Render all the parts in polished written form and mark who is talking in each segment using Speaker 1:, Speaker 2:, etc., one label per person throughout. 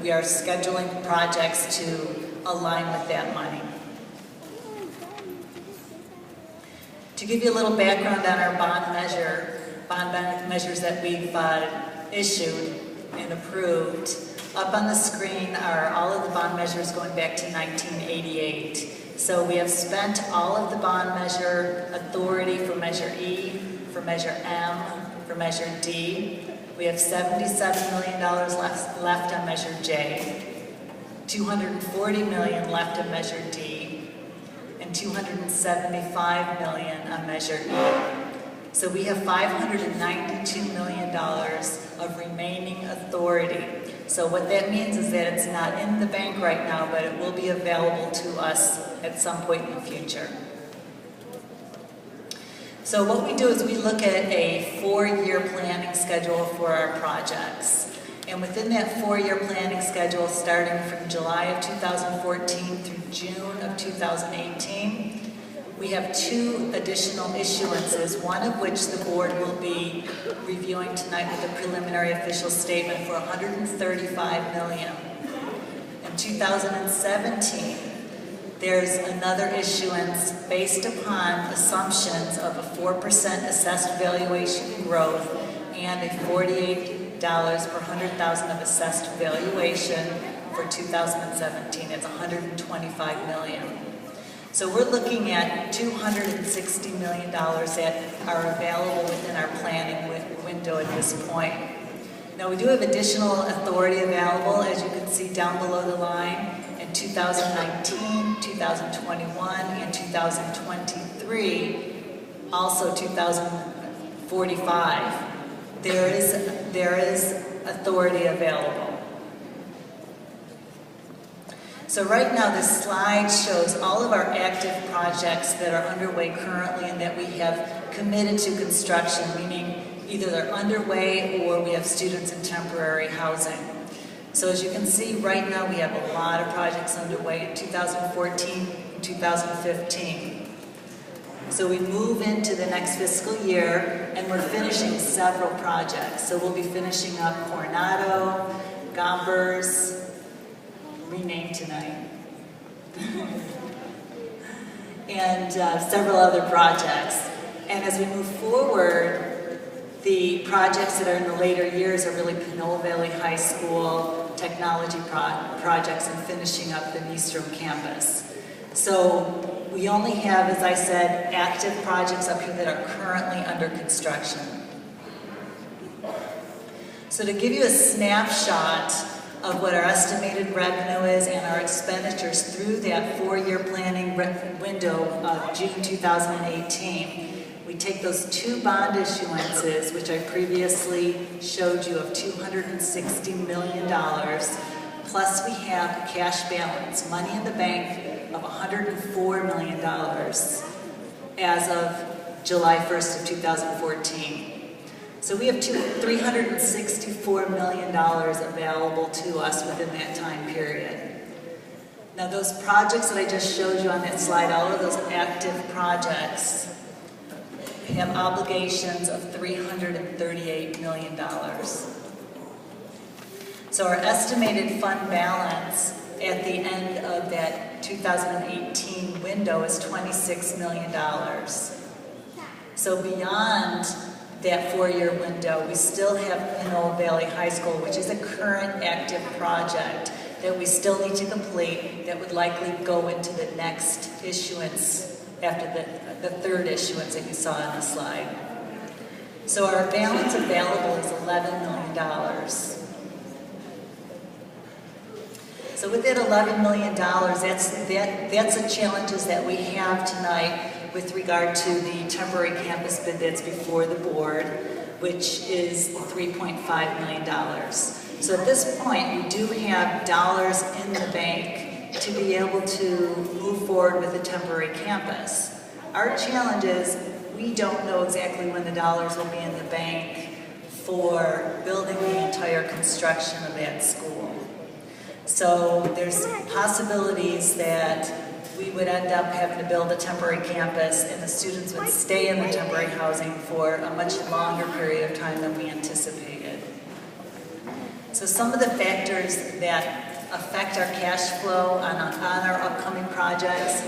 Speaker 1: we are scheduling projects to align with that money. To give you a little background on our bond measures that we've issued and approved, up on the screen are all of the bond measures going back to 1988. So we have spent all of the bond measure authority for Measure E, for Measure M, for Measure D. We have $77 million left on Measure J, $240 million left on Measure D, and $275 million on Measure E. So we have $592 million of remaining authority. So what that means is that it's not in the bank right now, but it will be available to us at some point in the future. So what we do is we look at a 4-year planning schedule for our projects. And within that 4-year planning schedule, starting from July of 2014 through June of 2018, we have 2 additional issuances, one of which the board will be reviewing tonight with a preliminary official statement for $135 million. In 2017, there's another issuance based upon assumptions of a 4% assessed valuation growth and a $48 per 100,000 of assessed valuation for 2017. It's $125 million. So we're looking at $260 million that are available within our planning window at this point. Now we do have additional authority available, as you can see down below the line, in 2019, 2021, and 2023, also 2045. There is authority available. So right now this slide shows all of our active projects that are underway currently and that we have committed to construction, meaning either they're underway or we have students in temporary housing. So as you can see right now we have a lot of projects underway in 2014 and 2015. So we move into the next fiscal year and we're finishing several projects. So we'll be finishing up Coronado, Gombers, renamed tonight, and several other projects. And as we move forward, the projects that are in the later years are really Pinole Valley High School technology projects and finishing up the Nystrom campus. So we only have, as I said, active projects up here that are currently under construction. So to give you a snapshot of what our estimated revenue is and our expenditures through that 4-year planning window of June 2018. We take those 2 bond issuances, which I previously showed you of $260 million, plus we have a cash balance, money in the bank of $104 million as of July 1st of 2014. So we have $364 million available to us within that time period. Now those projects that I just showed you on that slide, all of those active projects have obligations of $338 million. So our estimated fund balance at the end of that 2018 window is $26 million. So beyond that 4-year window, we still have Pinole Valley High School, which is a current active project that we still need to complete that would likely go into the next issuance after the 3rd issuance that you saw on the slide. So our balance available is $11 million. So with that $11 million, that's the challenges that we have tonight with regard to the temporary campus bid that's before the board, which is $3.5 million. So at this point, we do have dollars in the bank to be able to move forward with the temporary campus. Our challenge is we don't know exactly when the dollars will be in the bank for building the entire construction of that school. So there's possibilities that we would end up having to build a temporary campus and the students would stay in the temporary housing for a much longer period of time than we anticipated. So some of the factors that affect our cash flow on our upcoming projects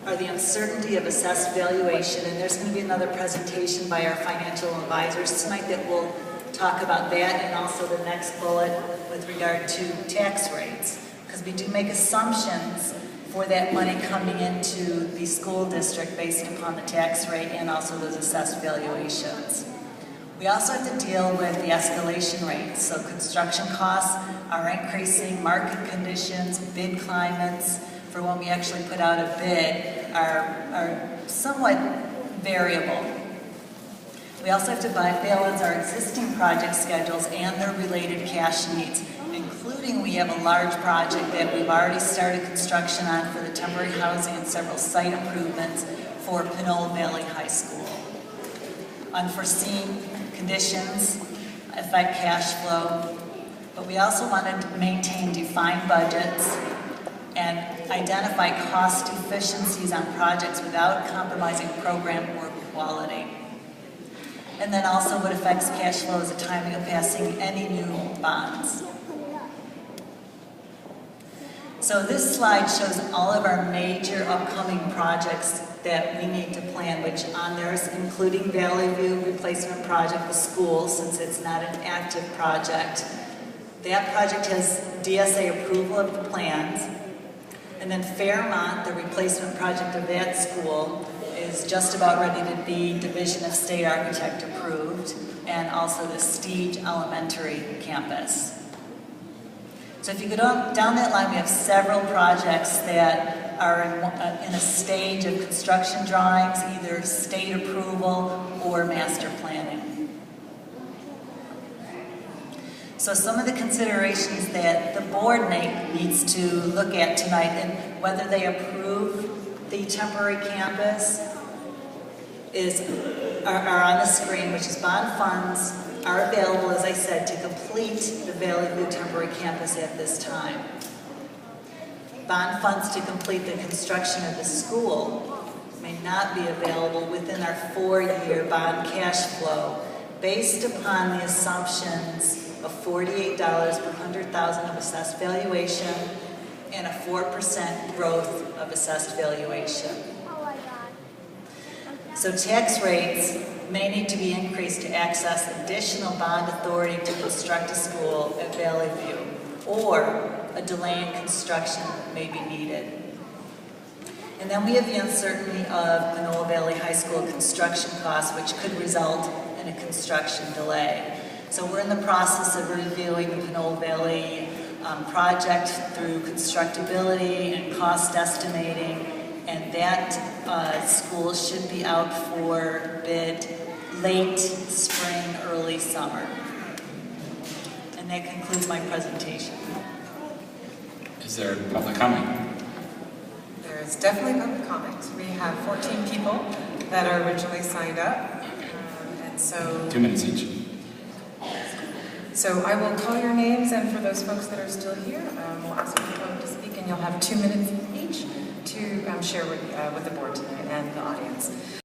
Speaker 1: are the uncertainty of assessed valuation, and there's going to be another presentation by our financial advisors tonight that will talk about that, and also the next bullet with regard to tax rates, because we do make assumptions for that money coming into the school district based upon the tax rate and also those assessed valuations. We also have to deal with the escalation rates, so construction costs are increasing, market conditions, bid climates for when we actually put out a bid are somewhat variable. We also have to balance our existing project schedules and their related cash needs, including we have a large project that we've already started construction on for the temporary housing and several site improvements for Pinole Valley High School. Unforeseen conditions affect cash flow, but we also wanted to maintain defined budgets and identify cost efficiencies on projects without compromising program work quality. And then also what affects cash flow is the timing of passing any new bonds. So this slide shows all of our major upcoming projects that we need to plan, which on there is including Valley View replacement project with schools, since it's not an active project. That project has DSA approval of the plans. And then Fairmont, the replacement project of that school, is just about ready to be Division of State Architect approved, and also the Steege Elementary campus. So if you go down that line, we have several projects that are in a stage of construction drawings, either state approval or master planning. So some of the considerations that the board needs to look at tonight, and whether they approve the temporary campus are on the screen, which is bond funds are available, as I said, to complete the Valley View temporary campus at this time. Bond funds to complete the construction of the school may not be available within our 4-year bond cash flow based upon the assumptions of $48 per 100,000 of assessed valuation and a 4% growth of assessed valuation. So tax rates may need to be increased to access additional bond authority to construct a school at Valley View, or a delay in construction may be needed. And then we have the uncertainty of Pinole Valley High School construction costs, which could result in a construction delay. So we're in the process of reviewing the Pinole Valley project through constructability and cost estimating, and that school should be out for bid late spring, early summer. And that concludes my presentation.
Speaker 2: Is there public comment?
Speaker 3: There is definitely public comment. We have 14 people that are originally signed up, and so
Speaker 2: 2 minutes each.
Speaker 3: So I will call your names, and for those folks that are still here, we'll ask you to come to speak, and you'll have 2 minutes each to share with the board tonight and the audience.